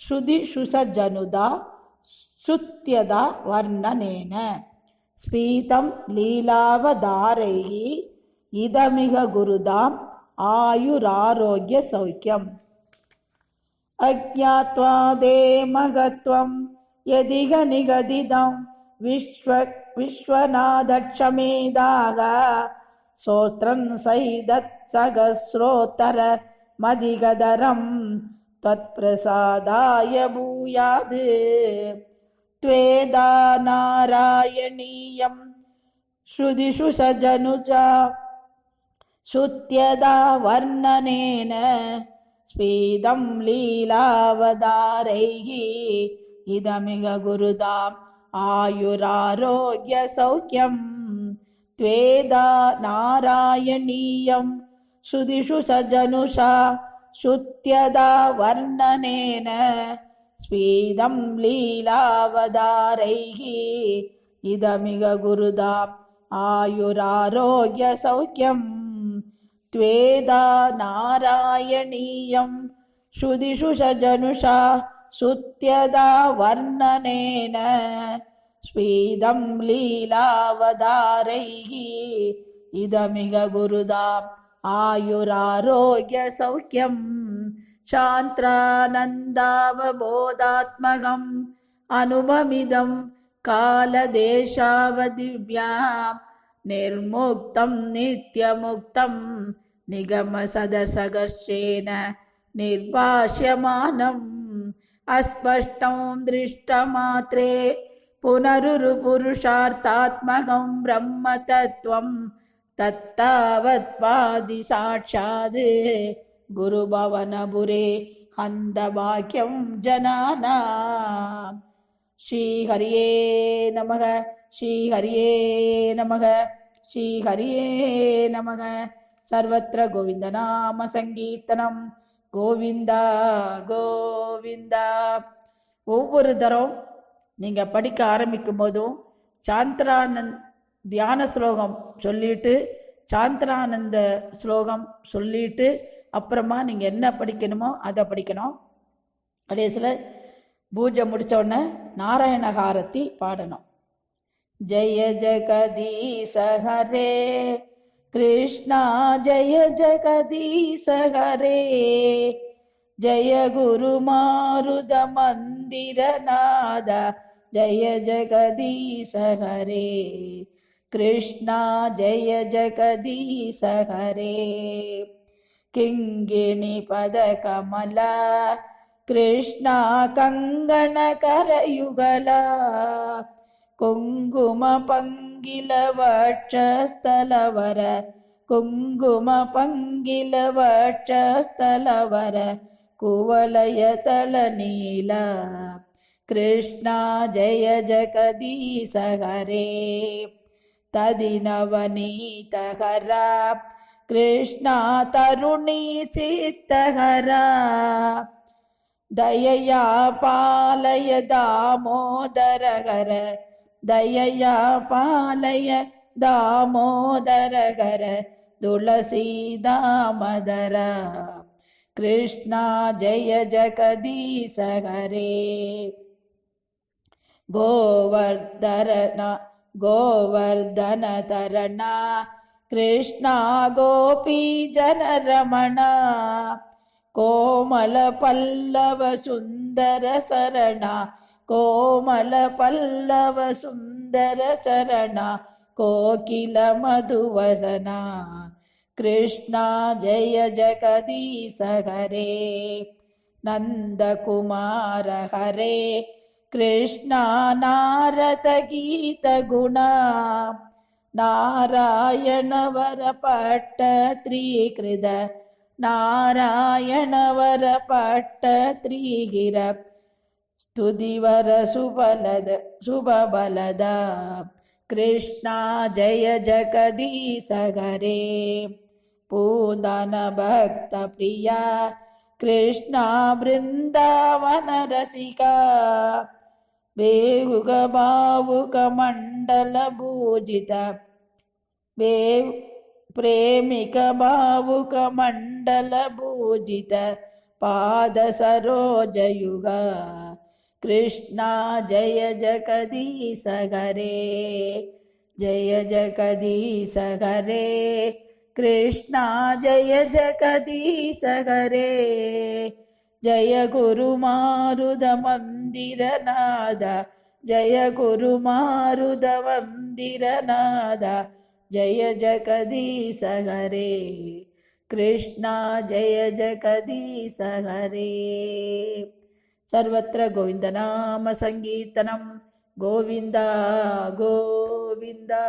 श्रुतिशुसजनुदा श्रुत्यदा वर्णनेन स्फीतं लीलावतारैः इदमिह गुरुदाम् आयुरारोग्यसौख्यम् अज्ञात्वादे महत्वं यदिह निगदितं विश्वनाथक्षमेदाः சோத்ரன் சைதத் சகஸ்ரோத்தர மதிகதரம் தத் பிரசாதாய பூயாது த்வேதா நாராயணீயம் ஸ்ருதிஷு சஜனுஜா சுத்யதா வர்ணனேன ஸ்பீதம் லீலாவதாரைஹி இதமிக குருதாம் ஆயுராரோக்ய சௌக்கியம் त्वेदा नारायणीयं श्रुतिषु सजनुषा श्रुत्यदा वर्णनेन स्फीदं लीलावतारैः इदमिह गुरुदाम् आयुरारोग्यसौख्यम् त्वेदा नारायणीयं श्रुतिषु सजनुषा श्रुत्यदा वर्णनेन ஸ்பீதம் லீலாவதாரைஹி இதமிக குருதாம் ஆயுராரோக்ய சௌக்கியம் சாந்த்ரானந்தாவபோதாத்மகம் அனுபமிதம் காலதேசாவதிவ்யாம் நிர்முக்தம் நித்யமுக்தம் நிகமசதசகர்ஷேன நிர்பாஷ்யமானம் அஸ்பஷ்டம் திருஷ்டமாத்ரே पुनरुरुपुरुषार्थात्मकं ब्रह्मतत्त्वं तत्तावत्पादि साक्षात् गुरुभवनपुरे हन्तभाग्यं जनानां श्रीहरिये नमः श्रीहरिये नमः श्रीहरिये नमः सर्वत्र गोविन्दनाम संकीर्तनं गोविन्दा गोविन्दा ஒவ்வொரு தரம் நீங்கள் படிக்க ஆரம்பிக்கும் போதும் சாந்திரானந்த் தியான ஸ்லோகம் சொல்லிட்டு சாந்திரானந்த ஸ்லோகம் சொல்லிட்டு அப்புறமா நீங்கள் என்ன படிக்கணுமோ அதை படிக்கணும். கடைசியில் பூஜை முடித்த உடனே நாராயணஹாரதி பாடணும். ஜெய ஜெகதீச ஹரே கிருஷ்ணா ஜெய ஜெகதீச ஹரே ஜய குரு மாருத மந்திரநாத ஜய ஜெகதீச ஹரே கிருஷ்ணா ஜய ஜெகதீச ஹரே கிங்கிணி பத கமல கிருஷ்ணா கங்கண கரயுகல குங்கும பங்கில வட்சஸ்தலவர குங்கும பங்கில வட்சஸ்தலவர குவலயதல நீல கிருஷ்ணா ஜய ஜெகதீச ஹரே ததிநவநீத ஹரா கிருஷ்ணா தருணீ சித்தஹரா தயயா பாலய தாமோதர ஹர தயயா பாலய தாமோதர ஹர துளசி தாமதர கிருஷ்ணா ஜய ஜெகதீச ஹரே கோவர்தன தரணா கிருஷ்ணா கோபி ஜனரமணா கோமல பல்லவ சுந்தர சரணா கோமல பல்லவ சுந்தர சரணா கோகில மதுவசனா கிருஷ்ணா ஜய ஜெகதீச ஹரே நந்தகுமார ஹரே கிருஷ்ணா நாரத கீத குணா நாராயண வர பட்ட த்ரீகிருத नारायणवर पट्टत्रिगिर स्तुतिवर शुभबलद कृष्णा जय जगदीश हरे पूंदन भक्त प्रिया कृष्णा वृंदावन रसिका बेहुग भावुक मंडल भूजित प्रेमिक भावुक मंडल भूजित पाद सरोज युग कृष्णा जय जगदीश हरे जय जगदीश हरे कृष्णा जय जगदीश हरे जय गुरु मारुद मंदिर नाद जय गुरु मारुद मंदिर नाद जय जगदीश हरे कृष्णा जय जगदीश हरे सर्वत्र गोविंदनाम संकीर्तनम गोविंदा गोविंदा।